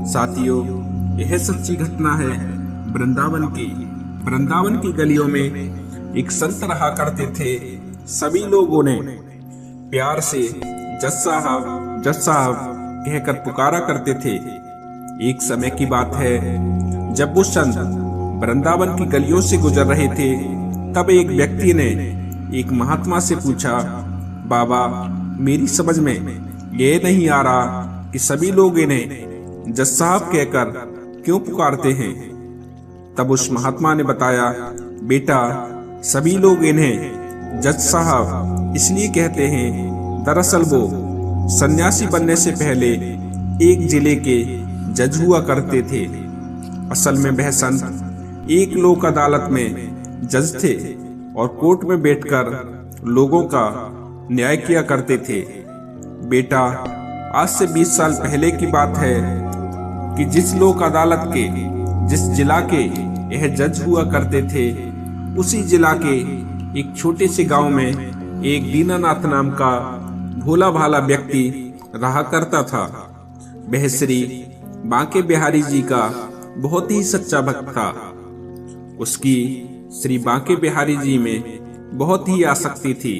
साथियों, यह सच्ची घटना है वृंदावन की। वृंदावन की गलियों में एक संत रहा करते थे। सभी लोग उन्हें प्यार से जज साहब कहकर पुकारा करते थे। एक समय की बात है, जब वो संत वृंदावन की गलियों से गुजर रहे थे, तब एक व्यक्ति ने एक महात्मा से पूछा, बाबा, मेरी समझ में ये नहीं आ रहा कि सभी लोग इन्हें जज साहब कहकर क्यों पुकारते हैं। तब उस महात्मा ने बताया, बेटा, सभी लोग इन्हें जज साहब इसलिए कहते हैं, दरअसल वो सन्यासी बनने से पहले एक जिले के जज हुआ करते थे। असल में वह संत एक लोक अदालत में जज थे और कोर्ट में बैठकर लोगों का न्याय किया करते थे। बेटा, आज से 20 साल पहले की बात है कि जिस लोक अदालत के जिस जिला के यह जज हुआ करते थे, उसी जिला के एक छोटे से गांव में एक दीनानाथ नाम का भोला भाला व्यक्ति रहा करता था। वह श्री बांके बिहारी जी का बहुत ही सच्चा भक्त था। उसकी श्री बांके बिहारी जी में बहुत ही आसक्ति थी।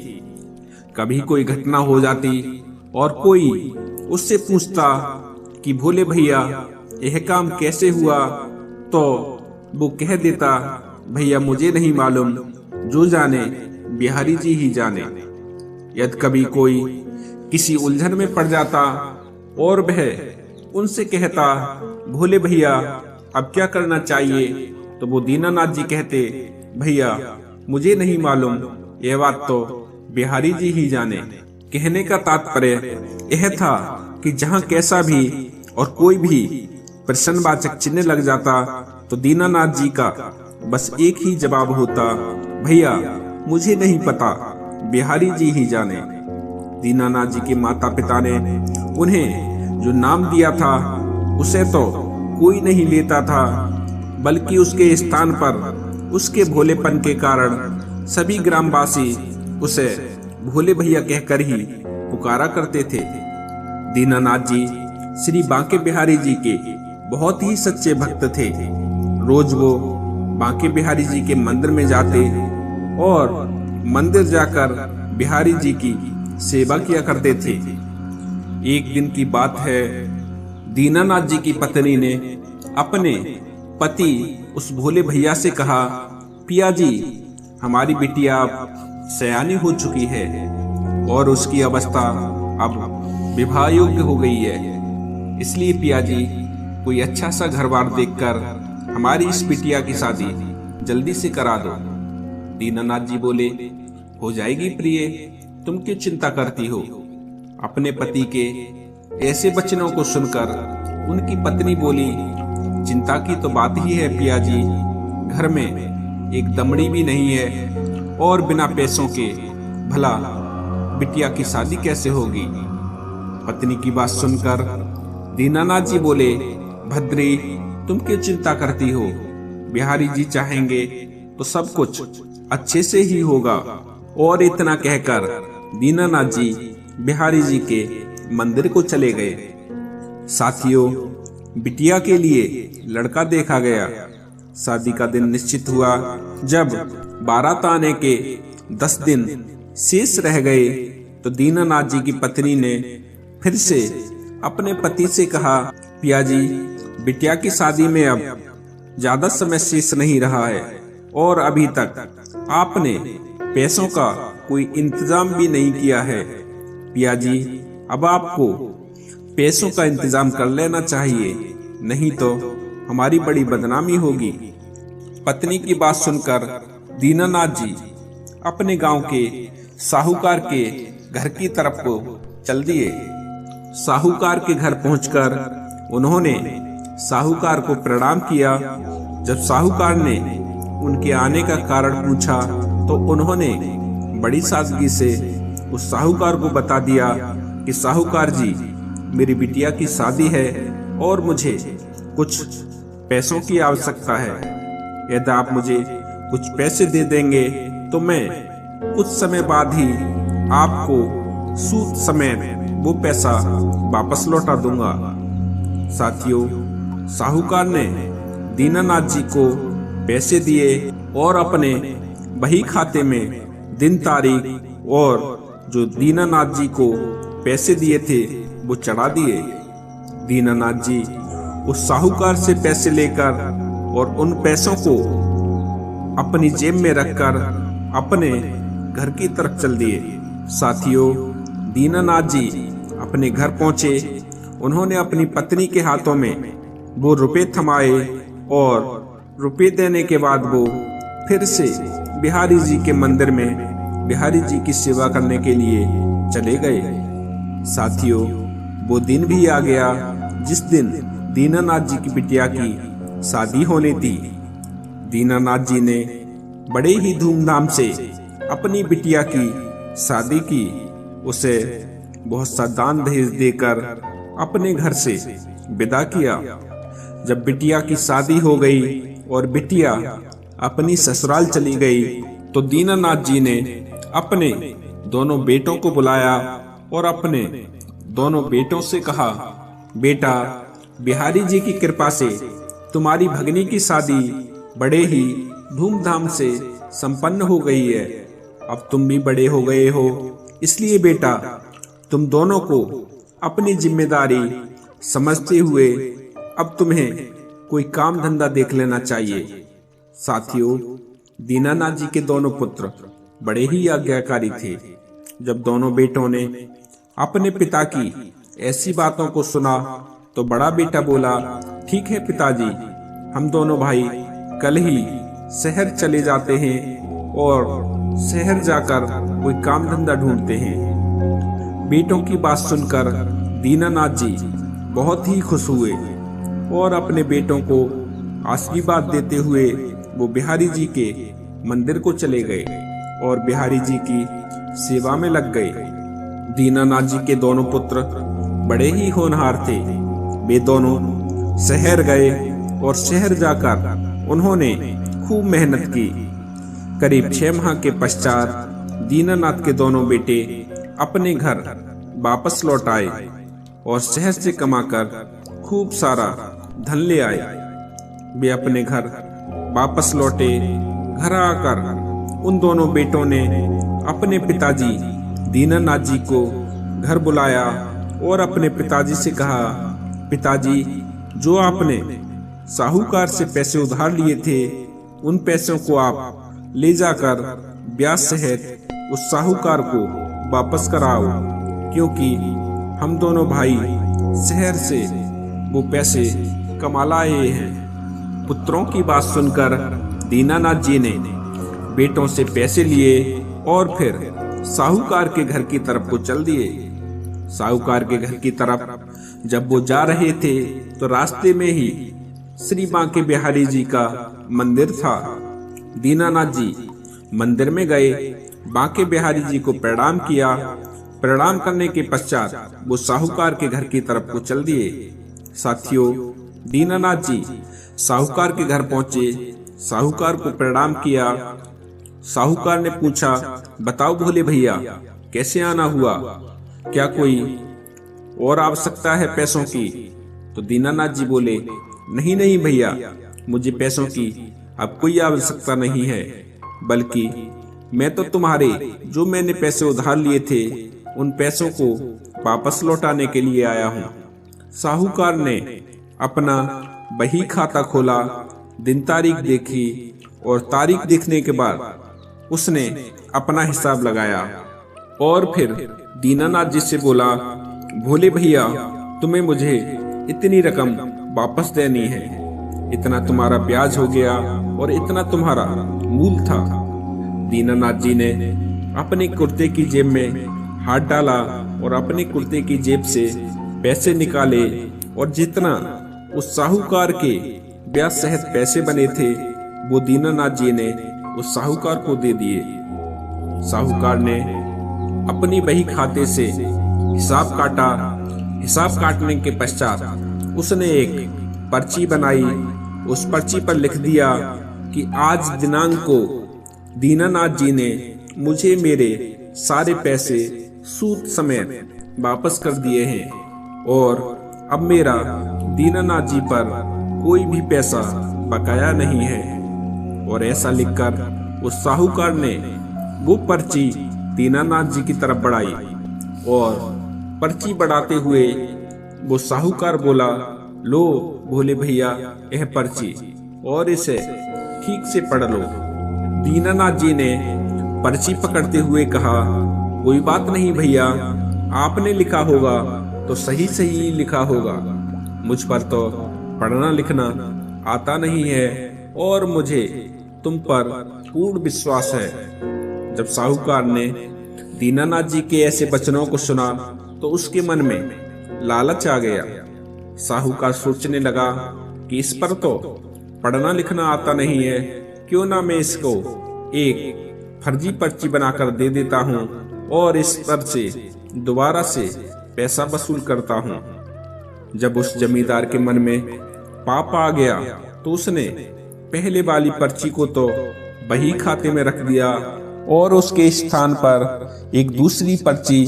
कभी कोई घटना हो जाती और कोई उससे पूछता कि भोले भैया, यह काम कैसे हुआ, तो वो कह देता, भैया मुझे नहीं मालूम, जो जाने बिहारी जी ही जाने। यदि कभी कोई किसी उलझन में पड़ जाता और वह उनसे कहता, भोले भैया अब क्या करना चाहिए, तो वो दीनानाथ जी कहते, भैया मुझे नहीं मालूम, यह बात तो बिहारी जी ही जाने। कहने का तात्पर्य यह था कि जहाँ कैसा भी और कोई भी प्रश्नवाचक चिन्ह लग जाता तो दीनानाथ जी का बस एक ही जवाब होता, भैया मुझे नहीं पता, बिहारी जी ही जाने। दीनानाथ जी के माता पिता ने उन्हें जो नाम दिया था उसे तो कोई नहीं लेता था, बल्कि उसके स्थान पर उसके भोलेपन के कारण सभी ग्रामवासी उसे भोले भैया कहकर ही पुकारा करते थे। दीनानाथ जी श्री बांके बिहारी जी के बहुत ही सच्चे भक्त थे। रोज वो बांके बिहारी जी के मंदिर में जाते और मंदिर जाकर बिहारी जी की सेवा किया करते थे। एक दिन की बात है, दीनानाथ जी की पत्नी ने अपने पति उस भोले भैया से कहा, पिया जी, हमारी बिटिया अब सयानी हो चुकी है और उसकी अवस्था अब विवाह योग्य हो गई है, इसलिए पिया जी कोई अच्छा सा घर बार देखकर हमारी इस बिटिया की शादी जल्दी से करा दो। दीनानाथ जी बोले, हो जाएगी प्रिय, तुम क्यों चिंता करती हो। अपने पति के ऐसे वचनों को सुनकर उनकी पत्नी बोली, चिंता की तो बात ही है पिया जी, घर में एक दमड़ी भी नहीं है और बिना पैसों के भला बिटिया की शादी कैसे होगी। पत्नी की बात सुनकर दीनानाथ जी बोले, भद्री, तुम क्यों चिंता करती हो, बिहारी जी चाहेंगे तो सब कुछ अच्छे से ही होगा। और इतना कहकर दीनानाथ जी बिहारी जी के मंदिर को चले गए। साथियों, बिटिया के लिए लड़का देखा गया। शादी का दिन निश्चित हुआ। जब बारात आने के 10 दिन शेष रह गए तो दीनानाथ जी की पत्नी ने फिर से अपने पति से कहा, पिया जी, बिटिया की शादी में अब ज्यादा समय शेष नहीं रहा है और अभी तक आपने पैसों का कोई इंतजाम भी नहीं किया है। पिया जी, अब आपको पैसों का इंतजाम कर लेना चाहिए, नहीं तो हमारी बड़ी बदनामी होगी। पत्नी की बात सुनकर दीनानाथ जी अपने गांव के साहूकार के घर की तरफ को चल दिए। साहूकार के घर पहुंचकर उन्होंने साहूकार को प्रणाम किया। जब साहूकार ने उनके आने का कारण पूछा तो उन्होंने बड़ी सादगी से उस साहूकार को बता दिया कि साहूकार जी, मेरी बिटिया की शादी है और मुझे कुछ पैसों की आवश्यकता है। यदि आप मुझे कुछ पैसे दे देंगे तो मैं कुछ समय बाद ही आपको सूद समेत वो पैसा वापस लौटा दूंगा। साथियों, साहूकार ने दीनानाथ जी को पैसे दिए और अपने बही खाते में दिन तारीख और जो दीनानाथ जी को पैसे दिए थे वो चढ़ा दिए। दीनानाथ जी उस साहूकार से पैसे लेकर और उन पैसों को अपनी जेब में रखकर अपने घर की तरफ चल दिए। साथियों, दीनानाथ जी अपने घर पहुंचे। उन्होंने अपनी पत्नी के हाथों में वो रुपए थमाए और रुपए देने के बाद वो फिर से बिहारी जी के मंदिर में बिहारी जी की सेवा करने के लिए चले गए। साथियों, वो दिन भी आ गया जिस दिन दीनानाथ जी की बिटिया की शादी होनी थी। दीनानाथ जी ने बड़े ही धूमधाम से अपनी बिटिया की शादी की। उसे बहुत सा दान दहेज देकर अपने घर से विदा किया। जब बिटिया की शादी हो गई और बिटिया अपनी ससुराल चली गई तो दीनानाथ जी ने अपने दोनों बेटों को बुलाया और अपने दोनों बेटों से कहा, बेटा, बिहारी जी की कृपा से तुम्हारी भगनी की शादी बड़े ही धूमधाम से संपन्न हो गई है। अब तुम भी बड़े हो गए हो, इसलिए बेटा तुम दोनों को अपनी जिम्मेदारी समझते हुए अब तुम्हें कोई काम धंधा देख लेना चाहिए। साथियों, दीनानाथ जी के दोनों पुत्र बड़े ही आज्ञाकारी थे। जब दोनों बेटों ने अपने पिता की ऐसी बातों को सुना तो बड़ा बेटा बोला, ठीक है पिताजी, हम दोनों भाई कल ही शहर चले जाते हैं और शहर जाकर कोई काम धंधा ढूंढते हैं। बेटों की बात सुनकर दीनानाथ जी बहुत ही खुश हुए और अपने बेटों को आशीर्वाद देते हुए वो बिहारी जी के मंदिर को चले गए और बिहारी जी की सेवा में लग गए। दीनानाथ जी के दोनों पुत्र बड़े ही होनहार थे। वे दोनों शहर गए और शहर जाकर उन्होंने खूब मेहनत की। करीब 6 माह के पश्चात दीनानाथ के दोनों बेटे अपने घर वापस लौट आए और शहर से कमाकर खूब सारा धन ले आए। वे अपने घर वापस लौटे। घर आकर उन दोनों बेटों ने अपने पिताजी दीनानाथ जी को घर बुलाया और अपने पिताजी से कहा, पिताजी, जो आपने साहूकार से पैसे उधार लिए थे उन पैसों को आप ले जाकर ब्याज सहित उस साहूकार को वापस कराओ, क्योंकि हम दोनों भाई शहर से वो पैसे कमा लाए हैं। पुत्रों की बात सुनकर दीनानाथ जी ने बेटों से पैसे लिए और फिर साहूकार के घर की तरफ को चल दिए। साहूकार के घर की तरफ जब वो जा रहे थे तो रास्ते में ही श्री बांके बिहारी जी का मंदिर था। दीनानाथ जी मंदिर में गए, बांके बिहारी जी को प्रणाम किया। प्रणाम करने के पश्चात वो साहूकार के घर की तरफ को चल दिए। साथियों, दीनानाथ जी साहूकार के घर पहुंचे, साहूकार को प्रणाम किया। साहूकार ने पूछा, बताओ भोले भैया, कैसे आना हुआ? क्या कोई और आवश्यकता है पैसों की? तो दीनानाथ जी बोले, नहीं नहीं भैया, मुझे पैसों की अब कोई आवश्यकता नहीं है, बल्कि मैं तो तुम्हारे जो मैंने पैसे उधार लिए थे उन पैसों को वापस लौटाने के लिए आया हूँ। साहूकार ने अपना बही खाता खोला, दिन तारीख देखी और तारीख देखने के बाद उसने अपना हिसाब लगाया और फिर दीनानाथ जी से बोला, भोले भैया, तुम्हें मुझे इतनी रकम वापस देनी है। इतना तुम्हारा ब्याज हो गया और इतना तुम्हारा मूल था। दीनानाथ जी ने अपने कुर्ते की जेब में हाथ डाला और अपने कुर्ते की जेब से पैसे निकाले और जितना उस साहूकार के ब्याज सहित पैसे बने थे वो दीनानाथ जी ने उस साहूकार को दे दिए। साहूकार ने अपनी बही खाते से हिसाब काटा। हिसाब काटने के पश्चात उसने एक पर्ची बनाई। उस पर्ची पर लिख दिया कि आज दिनांक को दीनानाथ जी ने मुझे मेरे सारे पैसे सूद समेत वापस कर दिए हैं और अब मेरा दीनानाथ जी पर कोई भी पैसा बकाया नहीं है। और ऐसा लिखकर उस साहूकार ने वो पर्ची दीनानाथ जी की तरफ बढ़ाई और पर्ची बढ़ाते हुए वो साहूकार बोला, लो भोले भैया यह पर्ची और इसे ठीक से पढ़ लो। दीनानाथ जी ने पर्ची पकड़ते हुए कहा, कोई बात नहीं भैया, आपने लिखा होगा तो सही सही लिखा होगा। मुझ पर तो पढ़ना लिखना आता नहीं है और मुझे तुम पर पूर्ण विश्वास है। जब साहूकार ने दीनानाथ जी के ऐसे वचनों को सुना तो उसके मन में लालच आ गया। साहूकार सोचने लगा कि इस पर तो पढ़ना लिखना आता नहीं है, क्यों ना मैं इसको एक फर्जी पर्ची बनाकर दे देता हूँ और इस पर से दोबारा से पैसा वसूल करता हूँ। जब उस जमींदार के मन में पाप आ गया तो उसने पहले वाली पर्ची को तो बही खाते में रख दिया और उसके स्थान पर एक दूसरी पर्ची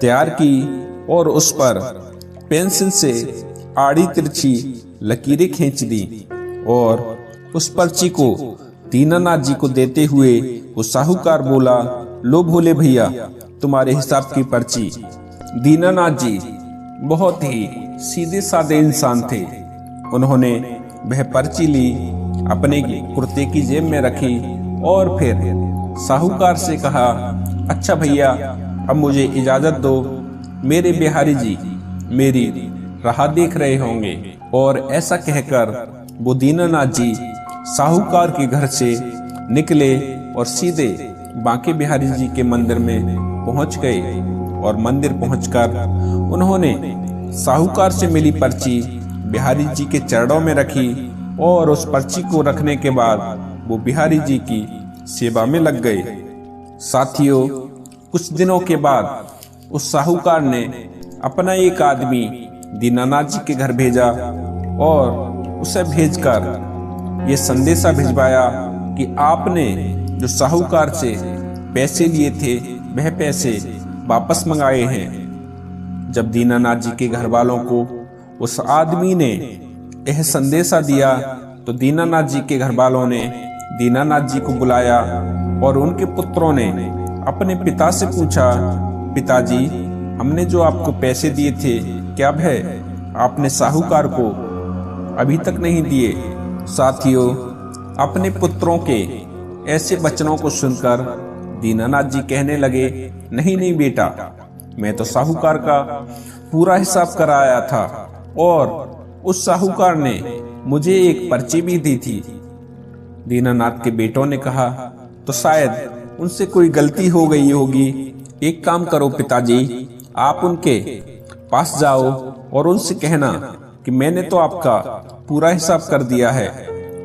तैयार की और उस पर पेंसिल से आड़ी तिरछी लकीरें खींच दी और उस पर्ची को दीनानाथ जी को देते हुए वो साहूकार बोला, लो भोले भैया तुम्हारे हिसाब की पर्ची। दीनानाथ जी बहुत ही सीधे साधे इंसान थे। उन्होंने वह पर्ची ली, अपने कुर्ते की जेब में रखी और फिर साहूकार से कहा, अच्छा भैया अब मुझे इजाजत दो, मेरे बिहारी जी मेरी राह देख रहे होंगे। और ऐसा कहकर वो दीनानाथ जी साहूकार के घर से निकले और सीधे बांके बिहारी जी के मंदिर में पहुंच गए। और मंदिर पहुंचकर उन्होंने साहूकार से मिली पर्ची बिहारी जी के चरणों में रखी और उस पर्ची को रखने के बाद वो बिहारी जी की सेवा में लग गए। साथियों, कुछ दिनों के बाद उस साहूकार ने अपना एक आदमी दीनानाथ जी के घर भेजा और उसे भेजकर ये संदेशा भिजवाया कि आपने जो साहूकार से पैसे लिए थे वह पैसे वापस मंगाए हैं। जब दीनानाथ जी के घर वालों को उस आदमी ने यह संदेशा दिया तो दीनानाथ जी के घर वालों ने दीनानाथ जी को बुलाया और उनके पुत्रों ने अपने पिता से पूछा, पिताजी हमने जो आपको पैसे दिए थे क्या है आपने साहूकार को अभी तक नहीं दिए। साथियों, अपने पुत्रों के ऐसे वचनों को सुनकर दीनानाथ जी कहने लगे, नहीं नहीं बेटा, मैं तो साहूकार का पूरा हिसाब कराया था और उस साहूकार ने मुझे एक पर्ची भी दी थी। दीनानाथ के बेटों ने कहा, तो शायद उनसे कोई गलती हो गई होगी। एक काम करो पिताजी, आप उनके पास जाओ और उनसे कहना कि मैंने तो आपका पूरा हिसाब कर दिया है,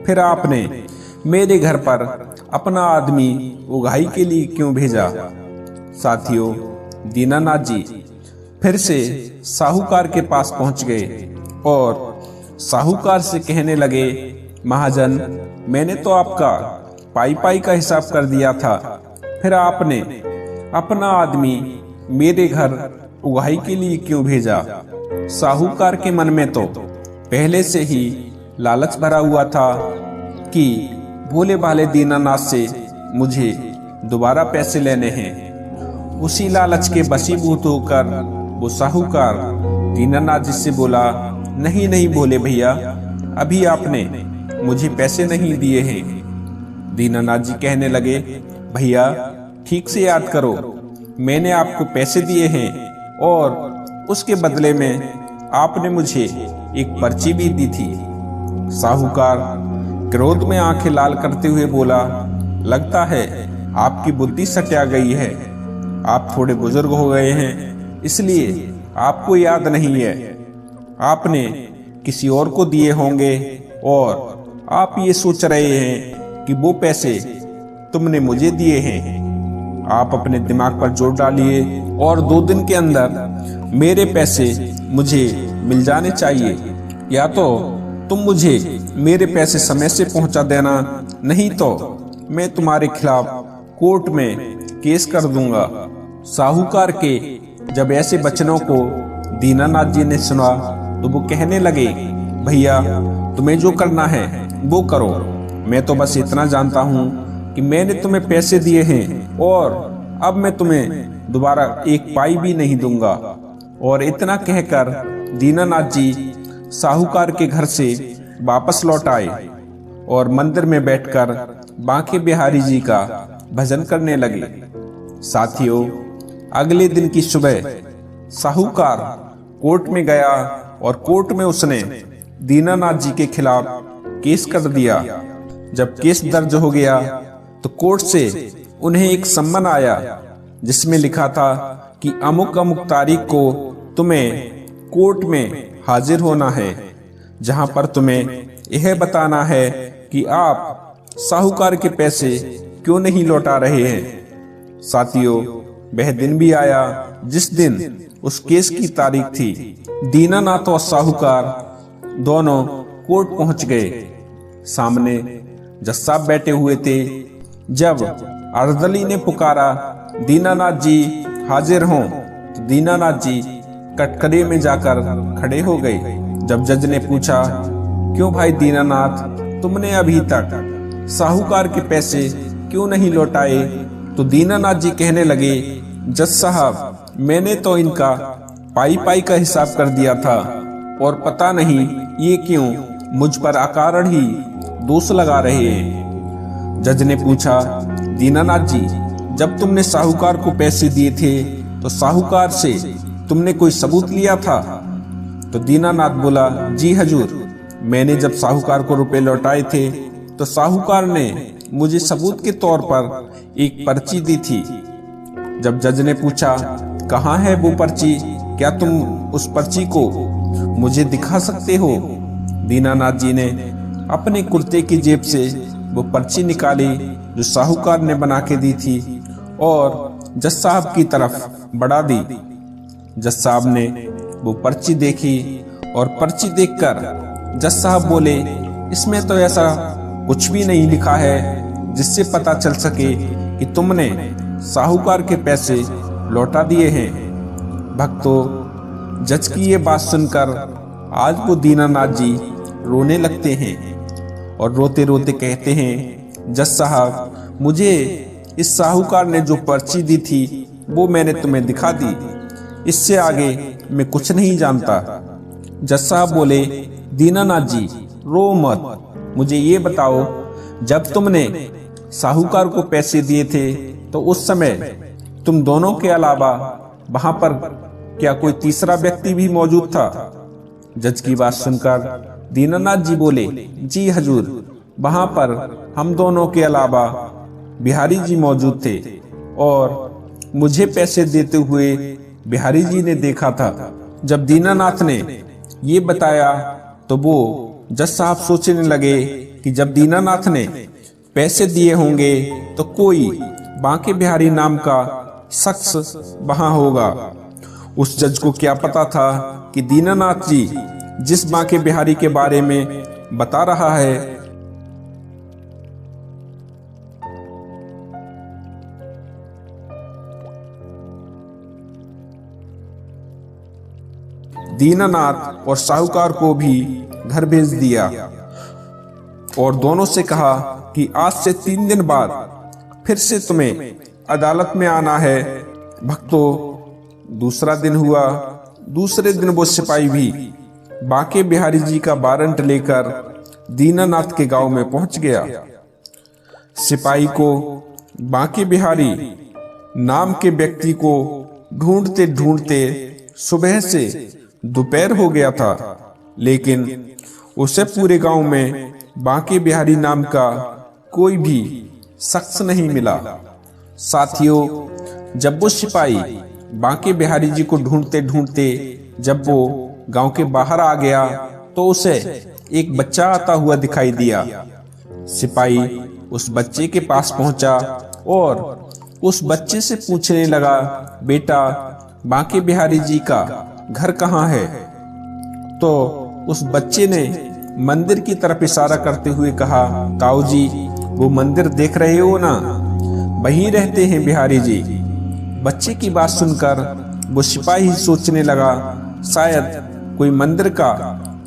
फिर आपने मेरे घर पर अपना आदमी उगाही के लिए क्यों भेजा। साथियों, दीनानाथ जी फिर से साहूकार के पास पहुंच गए और साहूकार से कहने लगे, महाजन मैंने तो आपका पाई पाई का हिसाब कर दिया था, फिर आपने अपना आदमी मेरे घर उगाही के लिए क्यों भेजा। साहूकार के मन में तो पहले से ही लालच भरा हुआ था कि भोले भाले दीनानाथ से मुझे दोबारा पैसे लेने हैं। उसी लालच के वशीभूत होकर वो साहूकार दीनानाथ जी से बोला, नहीं नहीं भोले भैया, अभी आपने मुझे पैसे नहीं दिए हैं। दीनानाथ जी कहने लगे, भैया ठीक से याद करो, मैंने आपको पैसे दिए हैं और उसके बदले में आपने मुझे एक पर्ची भी दी थी। साहूकार क्रोध में आंखें लाल करते हुए बोला, लगता है आपकी बुद्धि सटिया गई है, आप थोड़े बुजुर्ग हो गए हैं इसलिए आपको याद नहीं है। आपने किसी और को दिए होंगे और आप ये सोच रहे हैं कि वो पैसे तुमने मुझे दिए हैं। आप अपने दिमाग पर जोर डालिए और 2 दिन के अंदर मेरे पैसे मुझे मिल जाने चाहिए, या तो तुम मुझे मेरे पैसे समय से पहुंचा देना, नहीं तो मैं तुम्हारे खिलाफ कोर्ट में केस कर दूंगा। साहूकार के जब ऐसे वचनों को दीनानाथ जी ने सुना तो वो कहने लगे, भैया तुम्हें जो करना है वो करो, मैं तो बस इतना जानता हूँ कि मैंने तुम्हें पैसे दिए हैं और अब मैं तुम्हें दोबारा एक पाई भी नहीं दूंगा। और इतना कहकर दीनानाथ जी साहूकार के घर से वापस लौट आए और मंदिर में बैठकर बांके बिहारी जी का भजन करने लगे। साथियों, अगले दिन की सुबह साहूकार कोर्ट में गया और कोर्ट में उसने दीनानाथ जी के खिलाफ केस कर दिया। जब केस दर्ज हो गया तो कोर्ट से उन्हें एक सम्मन आया जिसमें लिखा था कि अमुक अमुक तारीख को तुम्हें कोर्ट में हाजिर होना है, जहां पर तुम्हें यह बताना है कि आप साहूकार के पैसे क्यों नहीं लौटा रहे हैं। साथियों, वह दिन भी आया जिस दिन उस केस की तारीख थी। दीनानाथ और साहूकार दोनों कोर्ट पहुंच गए। सामने जज साहब बैठे हुए थे। जब अर्दली ने पुकारा दीनानाथ जी हाजिर हों, तो दीनानाथ जी कटघरे में जाकर खड़े हो गए। जब जज ने पूछा, क्यों भाई दीनानाथ, तुमने अभी तक साहूकार के पैसे क्यों नहीं लौटाए? तो दीनानाथ जी कहने लगे, जज साहब, मैंने तो इनका पाई पाई का हिसाब कर दिया था और पता नहीं ये क्यों मुझ पर अकारण ही दोष लगा रहे हैं। जज ने पूछा, दीनानाथ जी, जब तुमने साहूकार को पैसे दिए थे तो साहूकार से तुमने कोई सबूत लिया था? तो दीनानाथ बोला, जी हजूर, मैंने जब साहूकार को रुपए लौटाए थे तो साहूकार ने मुझे सबूत के तौर पर एक पर्ची दी थी। जब जज ने पूछा, कहाँ है वो पर्ची, क्या तुम उस पर्ची को मुझे दिखा सकते हो? दीनानाथ जी ने अपने कुर्ते की जेब से वो पर्ची निकाली जो साहूकार ने बना के दी थी और जज साहब की तरफ बढ़ा दी। जज साहब ने वो पर्ची देखी और पर्ची देखकर जज साहब बोले, इसमें तो ऐसा कुछ भी नहीं लिखा है जिससे पता चल सके कि तुमने साहूकार के पैसे लौटा दिए हैं। भक्तों, जज की ये बात सुनकर आज वो दीनानाथ जी रोने लगते हैं और रोते रोते कहते हैं, जज साहब, मुझे इस साहूकार ने जो पर्ची दी थी वो मैंने तुम्हें दिखा दी, इससे आगे मैं कुछ नहीं जानता। जज साहब बोले, दीनानाथ जी रो मत, मुझे ये बताओ, जब तुमने साहूकार को पैसे दिए थे तो उस समय तुम दोनों के अलावा वहां पर क्या कोई तीसरा व्यक्ति भी मौजूद था? जज की बात सुनकर दीनानाथ जी बोले, जी हजूर, वहां पर हम दोनों के अलावा बिहारी जी मौजूद थे और मुझे पैसे देते हुए बिहारी जी ने देखा था। जब दीनानाथ ने ये बताया तो वो जज साहब सोचने लगे कि जब दीनानाथ ने पैसे दिए होंगे तो कोई बांके बिहारी नाम का शख्स वहां होगा। उस जज को क्या पता था कि दीनानाथ जी जिस बांके बिहारी के बारे में बता रहा है दीनानाथ और साहूकार को भी घर भेज दिया और दोनों से कहा कि आज से 3 दिन बाद फिर से तुम्हें अदालत में आना है। भक्तों, दूसरा दिन हुआ। दूसरे दिन वो सिपाही भी बांके बिहारी जी का वारंट लेकर दीनानाथ के गांव में पहुंच गया। सिपाही को बांके बिहारी नाम के व्यक्ति को ढूंढते ढूंढते सुबह से दोपहर हो गया था, लेकिन उसे पूरे गांव में बांके बिहारी नाम का कोई भी शख्स नहीं मिला। साथियों, जब वो सिपाही बांके बिहारी जी को ढूंढते ढूंढते जब वो गांव के बाहर आ गया तो उसे एक बच्चा आता हुआ दिखाई दिया। सिपाही उस बच्चे के पास पहुंचा और उस बच्चे से पूछने लगा, बेटा, बांके बिहारी जी का घर कहाँ है? तो उस बच्चे ने मंदिर की तरफ इशारा करते हुए कहा, ताऊ जी, वो मंदिर देख रहे हो ना, वहीं रहते हैं बिहारी जी। बच्चे की बात सुनकर वो सिपाही सोचने लगा, शायद कोई मंदिर का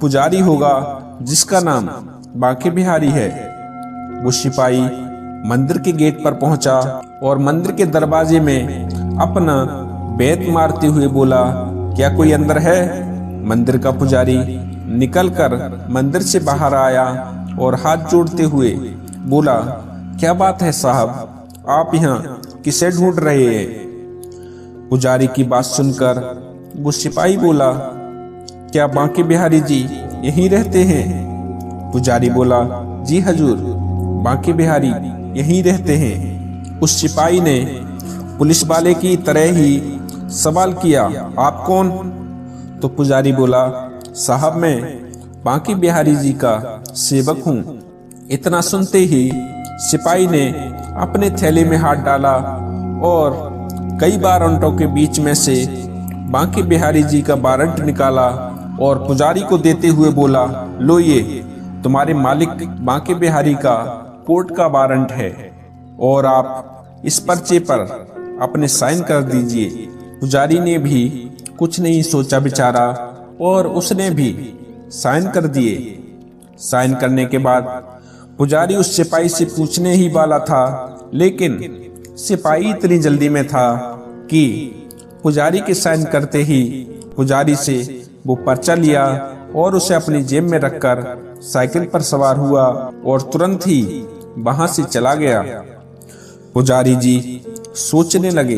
पुजारी होगा जिसका नाम बांके बिहारी है। वो सिपाही मंदिर के गेट पर पहुंचा और मंदिर के दरवाजे में अपना बेत मारते हुए बोला, क्या कोई अंदर है? मंदिर का पुजारी निकलकर मंदिर से बाहर आया और हाथ जोड़ते हुए बोला, क्या बात है साहब, आप यहाँ किसे ढूंढ रहे हैं? पुजारी की बात सुनकर वो सिपाही बोला, क्या बांके बिहारी जी यहीं रहते हैं? पुजारी बोला, जी हजूर, बांके बिहारी यहीं रहते हैं। उस सिपाही ने पुलिस वाले की तरह ही सवाल किया, आप कौन? तो पुजारी बोला, साहब मैं बांके बिहारी जी का सेवक हूँ। इतना सुनते ही सिपाही ने अपने थैले में हाथ डाला और कई वारंटों के बीच में से बांके बिहारी जी का वारंट निकाला और पुजारी को देते हुए बोला, लो ये तुम्हारे मालिक बांके बिहारी का कोर्ट का वारंट है और आप इस पर्चे पर अपने साइन कर दीजिए। पुजारी ने भी कुछ नहीं सोचा बेचारा और उसने भी साइन कर दिए। साइन करने के बाद पुजारी उस सिपाही से पूछने ही वाला था, लेकिन सिपाही इतनी जल्दी में था कि पुजारी के साइन करते ही पुजारी से वो पर्चा लिया और उसे अपनी जेब में रखकर साइकिल पर सवार हुआ और तुरंत ही वहां से चला गया। पुजारी जी सोचने लगे,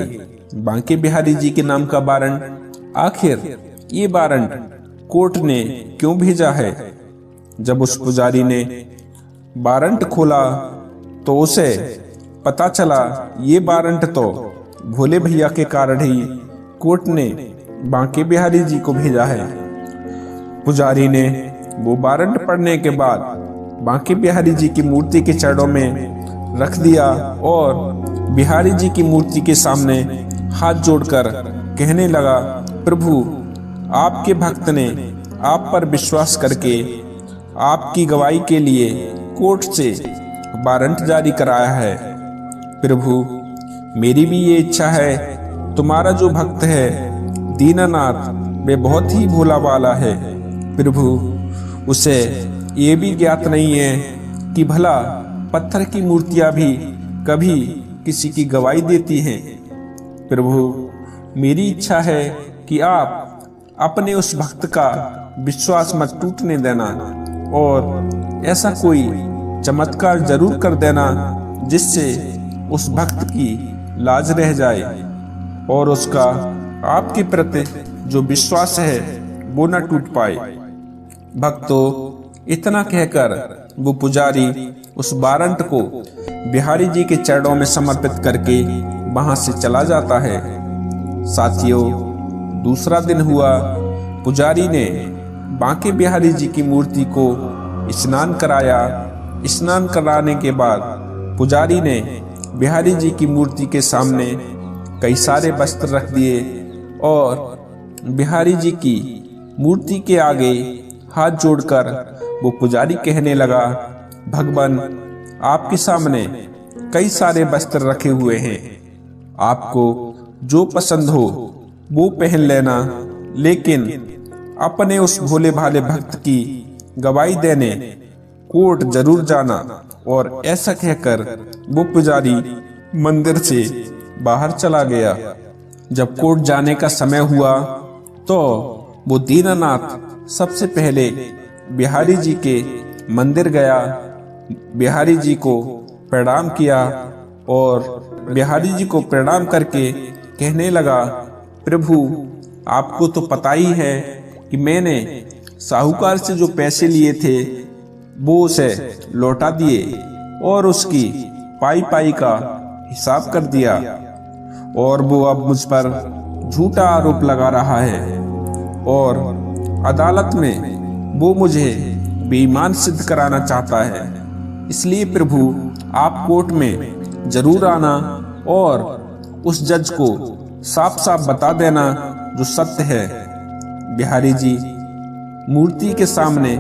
बांके बिहारी जी के नाम का वारंट, आखिर ये वारंट कोर्ट ने क्यों भेजा है? जब उस पुजारी ने वारंट खोला तो उसे पता चला ये वारंट तो भोले भैया के कारण ही कोर्ट ने बांके बिहारी जी को भेजा है। पुजारी ने वो वारंट पढ़ने के बाद बांके बिहारी जी की मूर्ति के चरणों में रख दिया और बिहारी जी की मूर्ति के सामने हाथ जोड़कर कहने लगा, प्रभु आपके भक्त ने आप पर विश्वास करके आपकी गवाही के लिए कोर्ट से वारंट जारी कराया है। प्रभु मेरी भी ये इच्छा है, तुम्हारा जो भक्त है दीनानाथ वे बहुत ही भोला वाला है। प्रभु उसे ये भी ज्ञात नहीं है कि भला पत्थर की मूर्तियां भी कभी किसी की गवाही देती हैं। प्रभु मेरी इच्छा है कि आप अपने उस भक्त का विश्वास मत टूटने देना और ऐसा कोई चमत्कार जरूर कर देना जिससे उस भक्त की लाज रह जाए और उसका आपके प्रति जो विश्वास है वो न टूट पाए। भक्तों इतना कहकर वो पुजारी उस वारंट को बिहारी जी के चरणों में समर्पित करके वहां से चला जाता है। साथियों दूसरा दिन हुआ, पुजारी ने बांके बिहारी जी की मूर्ति को स्नान कराया। स्नान कराने के बाद पुजारी ने बिहारी जी की मूर्ति के सामने कई सारे वस्त्र रख दिए और बिहारी जी की मूर्ति के आगे हाथ जोड़कर वो पुजारी कहने लगा, भगवान आपके सामने कई सारे वस्त्र रखे हुए हैं, आपको जो पसंद हो वो पहन लेना, लेकिन अपने उस भोले भाले भक्त की गवाही देने कोर्ट जरूर जाना। और ऐसा कहकर वो पुजारी मंदिर से बाहर चला गया। जब कोर्ट जाने का समय हुआ तो वो दीनानाथ सबसे पहले बिहारी जी के मंदिर गया, बिहारी जी को प्रणाम किया और बिहारी जी को प्रणाम करके कहने लगा, प्रभु आपको तो पता ही है कि मैंने साहूकार से जो पैसे लिए थे वो उसे लौटा दिए और उसकी पाई पाई का हिसाब कर दिया और वो अब मुझ पर झूठा आरोप लगा रहा है और अदालत में वो मुझे बेईमान सिद्ध कराना चाहता है। इसलिए प्रभु आप कोर्ट में जरूर आना और उस जज को साफ साफ बता देना जो सत्य है। बिहारी जी मूर्ति के सामने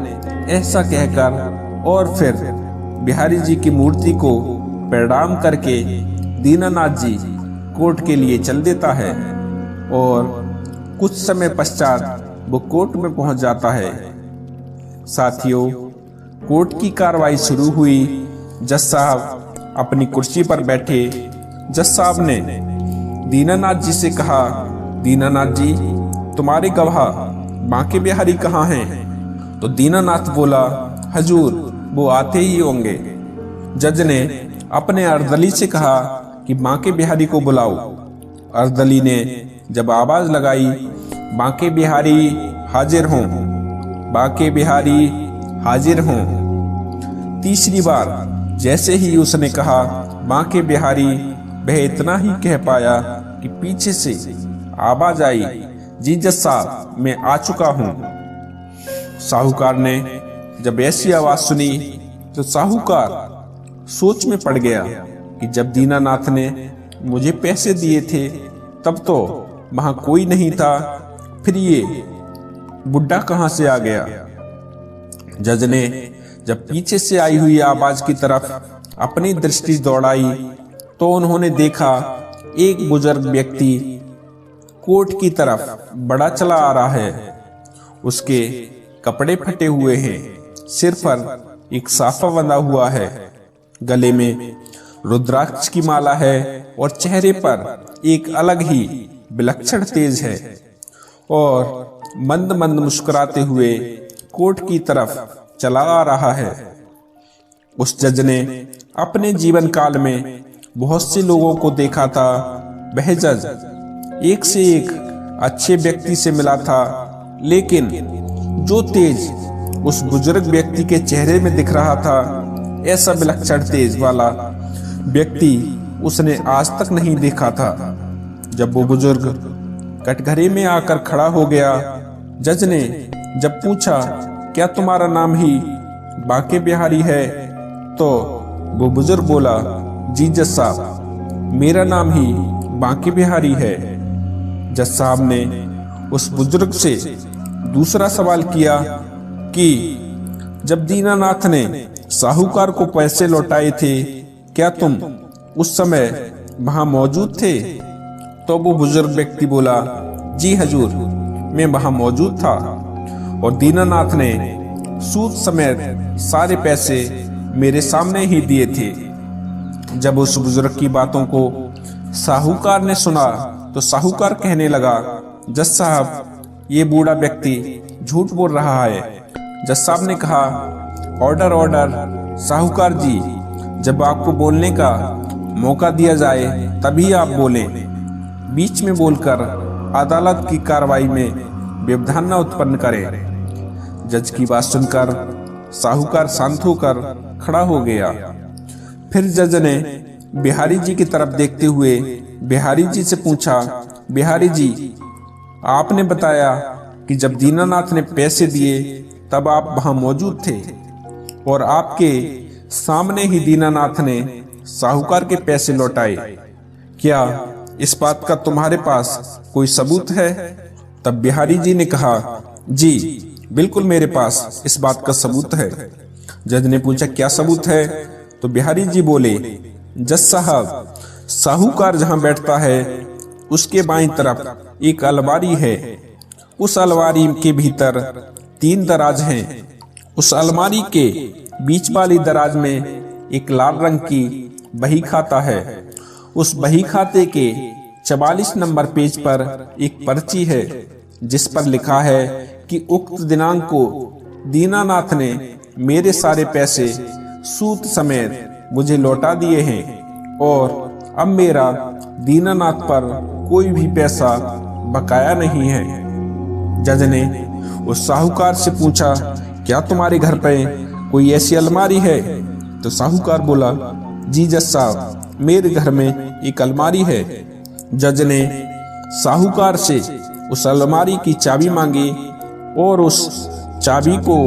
ऐसा कहकर और फिर बिहारी जी की मूर्ति को प्रणाम करके दीनानाथ जी कोर्ट के लिए चल देता है और कुछ समय पश्चात वो कोर्ट में पहुंच जाता है। साथियों, कोर्ट की कार्रवाई शुरू हुई। जज साहब अपनी कुर्सी पर बैठे। जज साहब ने दीनानाथ जी से कहा, दीनानाथ जी, तुम्हारे गवाह बांके बिहारी कहाँ हैं? तो दीनानाथ बोला, हजूर, वो आते ही होंगे। जज ने अपने अर्दली से कहा कि बांके बिहारी को बुलाओ। अर्दली ने जब आवाज लगाई, बांके बिहारी हाजिर हों, बांके बिहारी हाजिर हों। तीसरी बार जैसे ही उसने कहा बांके बिहारी, वह इतना ही कह पाया कि पीछे से आवाज आई, जी जज साहब, मैं आ चुका हूं। साहूकार ने जब ऐसी आवाज सुनी तो साहूकार सोच में पड़ गया कि जब दीनानाथ ने मुझे पैसे दिए थे तब तो वहां कोई नहीं था, फिर ये बुड्ढा कहां से आ गया। जज ने जब पीछे से आई हुई आवाज की तरफ अपनी दृष्टि दौड़ाई तो उन्होंने देखा एक बुजुर्ग व्यक्ति कोर्ट की तरफ बड़ा चला आ रहा है। उसके कपड़े फटे हुए हैं, सिर पर एक साफा बंधा हुआ है, गले में रुद्राक्ष की माला है और चेहरे पर एक अलग ही विलक्षण तेज है और मंद मंद मुस्कुराते हुए कोर्ट की तरफ चला आ रहा है। उस जज ने अपने जीवन काल में बहुत से लोगों को देखा था। वह जज एक से एक अच्छे व्यक्ति से मिला था, लेकिन जो तेज उस बुजुर्ग व्यक्ति के चेहरे में दिख रहा था, ऐसा विलक्षण तेज वाला व्यक्ति उसने आज तक नहीं देखा था। जब वो बुजुर्ग कटघरे में आकर खड़ा हो गया, जज ने जब पूछा, क्या तुम्हारा नाम ही बांके बिहारी है? तो वो बुजुर्ग बोला, जी जज साहब, मेरा नाम ही बांके बिहारी है। जज साहब ने उस बुजुर्ग से दूसरा सवाल किया कि जब दीनानाथ ने साहूकार को पैसे लौटाए थे, क्या तुम उस समय वहां मौजूद थे? तो वो बुजुर्ग व्यक्ति बोला, जी हजूर, मैं वहां मौजूद था और दीनानाथ ने सूद समेत सारे पैसे मेरे सामने ही दिए थे। जब उस बुजुर्ग की बातों को साहूकार ने सुना तो साहूकार कहने लगा, जज साहब, ये बूढ़ा व्यक्ति झूठ बोल रहा है। जज साहब ने कहा, ऑर्डर ऑर्डर। साहूकार जी, जब आपको बोलने का मौका दिया जाए तभी आप बोलें। बीच में बोलकर अदालत की कार्रवाई में व्यवधान न उत्पन्न करें। जज की बात सुनकर साहूकार शांत होकर खड़ा हो गया। फिर जज ने बिहारी जी की तरफ देखते हुए बिहारी जी से पूछा, बिहारी जी, आपने बताया कि जब दीनानाथ ने पैसे दिए तब आप वहां मौजूद थे और आपके सामने ही दीनानाथ ने साहूकार के पैसे लौटाए। क्या इस बात का तुम्हारे पास कोई सबूत है? तब बिहारी जी ने कहा, जी बिल्कुल, मेरे पास इस बात का सबूत है। जज ने पूछा, क्या सबूत है? तो बिहारी जी बोले, जज साहब, साहूकार जहां बैठता है उसके बाईं तरफ एक अलमारी है। उस अलमारी के भीतर 3 दराज हैं। उस अलमारी के बीच वाली दराज में एक लाल रंग की बही खाता है। उस बही खाते के 44 नंबर पेज पर एक पर्ची है जिस पर लिखा है कि उक्त दिनांक को दीनानाथ ने मेरे सारे पैसे सूद समेत मुझे लौटा दिए हैं और अब मेरा दीनानाथ पर कोई भी पैसा बकाया नहीं है। जज ने उस साहूकार से पूछा, क्या तुम्हारे घर पे कोई ऐसी अलमारी है? तो साहूकार बोला, जी जज साहब, मेरे घर में एक अलमारी है। जज ने साहूकार से उस अलमारी की चाबी मांगी और उस चाबी को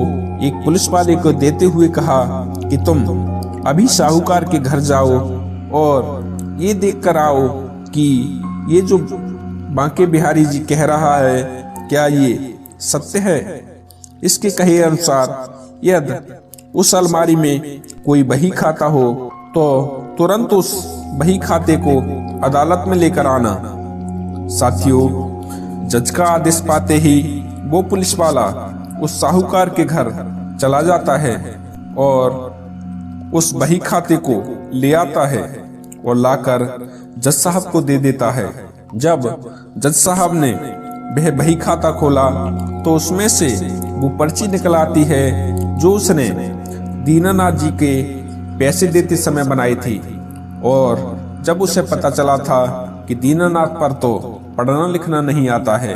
एक पुलिस वाले को देते हुए कहा कि तुम अभी साहूकार के घर जाओ और ये देख कर आओ कि ये जो बांके बिहारी जी कह रहा है क्या ये सत्य है। इसके कहे अनुसार यदि उस अलमारी में कोई बही खाता हो तो तुरंत उस बही खाते को अदालत में लेकर आना। साथियों, जज का आदेश पाते ही वो पुलिस वाला उस साहूकार के घर चला जाता है और उस बही खाते को ले आता है और लाकर जज साहब को दे देता है। जब जज साहब ने वह बही खाता खोला तो उसमें से वो पर्ची निकल आती है जो उसने दीनानाथ जी के पैसे देते समय बनाई थी। और जब उसे पता चला था कि दीनानाथ पर तो पढ़ना लिखना नहीं आता है,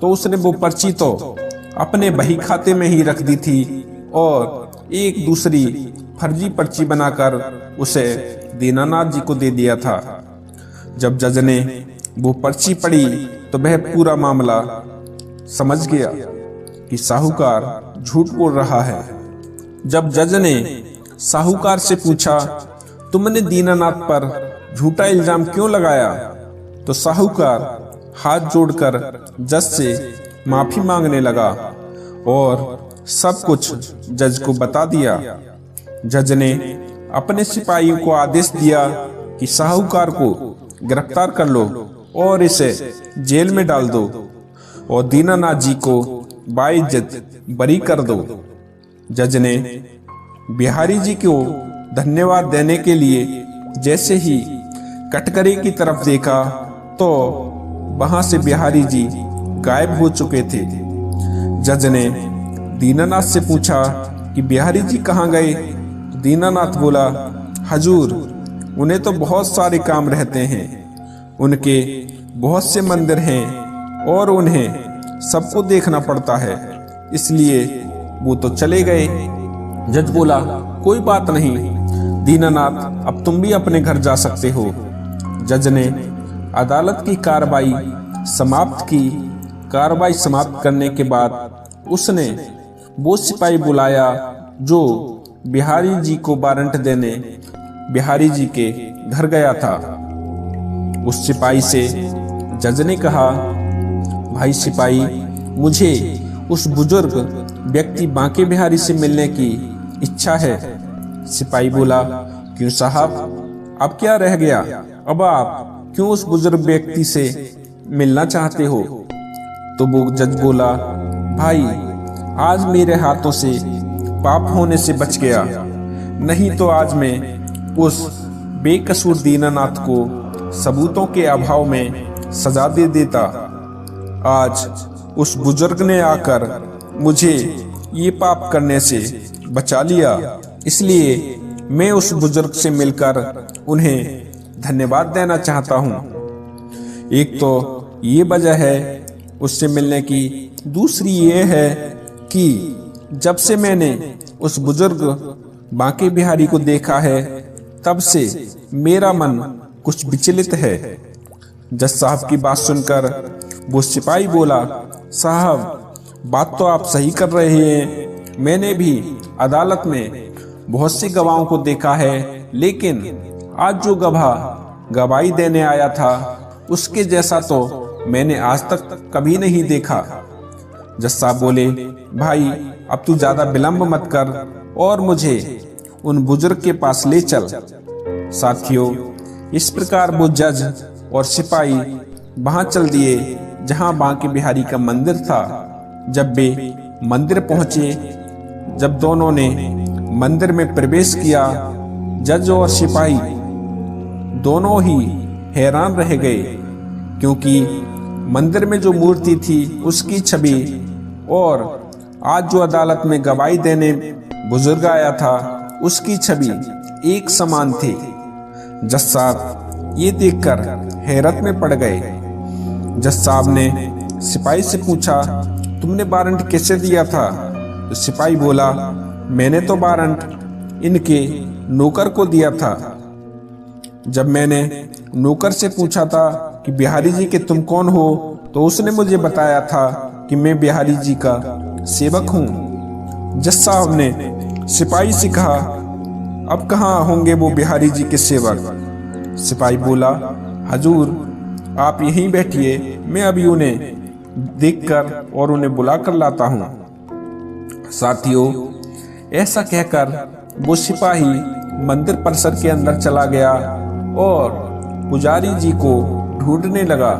तो उसने वो पर्ची तो अपने बही खाते में ही रख दी थी और एक दूसरी फर्जी पर्ची बनाकर उसे दीनानाथ जी को दे दिया था। जब जज ने वो पर्ची पढ़ी तो वह पूरा मामला समझ गया कि साहूकार झूठ बोल रहा है। जब जज ने साहूकार से पूछा, तुमने दीनानाथ पर झूठा इल्जाम क्यों लगाया, तो साहूकार हाथ जोड़कर जज से माफी मांगने लगा और सब कुछ जज को बता दिया। जज ने अपने सिपाहियों को आदेश दिया कि साहूकार को गिरफ्तार कर लो और इसे जेल में डाल दो और दीनानाथ जी को बाइज्जत बरी कर दो। जज ने बिहारी जी को धन्यवाद देने के लिए जैसे ही कटघरे की तरफ देखा तो वहां से बिहारी जी गायब हो चुके थे। जज ने दीनानाथ से पूछा कि बिहारी जी कहाँ गए। दीनानाथ बोला, हजूर, उन्हें तो बहुत सारे काम रहते हैं, उनके बहुत से मंदिर हैं और उन्हें सबको देखना पड़ता है, इसलिए वो तो चले गए। जज बोला, कोई बात नहीं दीनानाथ, अब तुम भी अपने घर जा सकते हो। जज ने अदालत की कार्रवाई समाप्त की। कार्रवाई समाप्त करने के बाद उसने वो सिपाही बुलाया जो बिहारी जी को वारंट देने बिहारी जी के घर गया था। उस सिपाही से जज ने कहा, भाई सिपाही, मुझे उस बुजुर्ग व्यक्ति बांके बिहारी से मिलने की इच्छा है। सिपाही बोला, क्यों साहब, अब क्या रह गया, अब आप क्यों उस बुजुर्ग व्यक्ति से मिलना चाहते हो। तो वो जज बोला, भाई, आज मेरे हाथों से पाप होने से बच गया, नहीं तो आज मैं उस बेकसूर दीनानाथ को सबूतों के अभाव में सजा दे देता। आज उस बुजुर्ग ने आकर मुझे ये पाप करने से बचा लिया, इसलिए मैं उस बुजुर्ग से मिलकर उन्हें धन्यवाद देना चाहता हूँ। एक तो ये वजह है उससे मिलने की, दूसरी ये है कि जब से मैंने उस बुजुर्ग बांके बिहारी को देखा है तब से मेरा मन कुछ विचलित है। जज साहब की बात सुनकर वो सिपाही बोला, साहब, बात तो आप सही कर रहे हैं, मैंने भी अदालत में बहुत से गवाहों को देखा है, लेकिन आज जो गवाह गवाही देने आया था उसके जैसा तो मैंने आज तक कभी नहीं देखा। जज साहब बोले, भाई, अब तू ज्यादा विलंब मत कर और मुझे उन बुजुर्ग के पास ले चल। साथियों, इस प्रकार वो जज और सिपाही वहां चल दिए जहां बांके बिहारी का मंदिर था। जब वे मंदिर पहुंचे, जब दोनों ने मंदिर में प्रवेश किया, जज और सिपाही दोनों ही हैरान रह गए, क्योंकि मंदिर में जो मूर्ति थी उसकी छवि और आज जो अदालत में गवाही देने बुजुर्ग आया था उसकी छवि एक समान थे। जज साहब ये देखकर हैरत में पड़ गए। जज साहब ने सिपाही से पूछा, तुमने वारंट कैसे दिया था। तो सिपाही बोला, मैंने तो वारंट इनके नौकर को दिया था। जब मैंने नौकर से पूछा था कि बिहारी जी के तुम कौन हो, तो उसने मुझे बताया था कि मैं बिहारी जी का सेवक हूँ। जज साहब ने सिपाही से कहा, अब कहाँ होंगे वो बिहारी जी के सेवक। सिपाही बोला, हजूर, आप यहीं बैठिए, मैं अभी उन्हें देखकर और उन्हें बुलाकर लाता हूँ। साथियों, ऐसा कहकर वो सिपाही मंदिर परिसर के अंदर चला गया और पुजारी जी को ढूंढने लगा।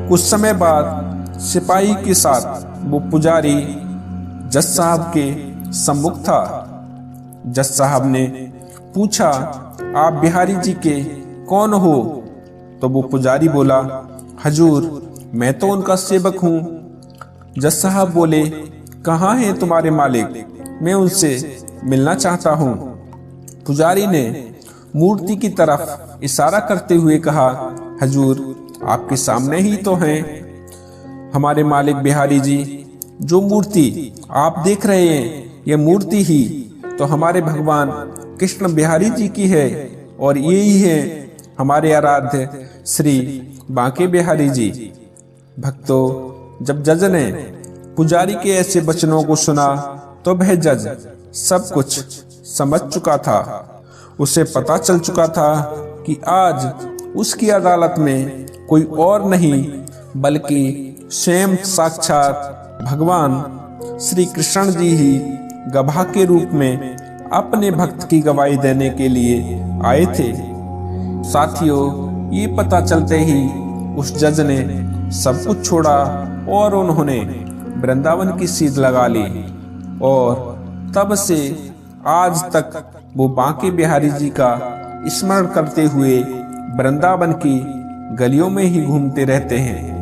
कुछ समय बाद सिपाही के साथ वो पुजारी जज साहब के सम्मुख था। जज साहब ने पूछा, आप बिहारी जी के कौन हो? तो वो पुजारी बोला, हजूर मैं तो उनका सेवक हूँ। जज साहब बोले, कहाँ है तुम्हारे मालिक? मैं उनसे मिलना चाहता हूँ। पुजारी ने मूर्ति की तरफ इशारा करते हुए कहा, हजूर आपके सामने ही तो हैं हमारे मालिक बिहारी जी। जो मूर्ति आप देख रहे हैं यह मूर्ति ही तो हमारे भगवान कृष्ण बिहारी जी की है और ये ही है हमारे आराध्य श्री बांके बिहारी जी। भक्तों, जब जज ने पुजारी के ऐसे वचनों को सुना तो वह जज सब कुछ समझ चुका था। उसे पता चल चुका था कि आज उसकी अदालत में कोई और नहीं बल्कि स्वयं साक्षात भगवान श्री कृष्ण जी ही गवाह के रूप में अपने भक्त की गवाही देने के लिए आए थे। साथियों, ये पता चलते ही उस जज ने सब कुछ छोड़ा और उन्होंने वृंदावन की सीध लगा ली और तब से आज तक वो बांके बिहारी जी का स्मरण करते हुए वृंदावन की गलियों में ही घूमते रहते हैं।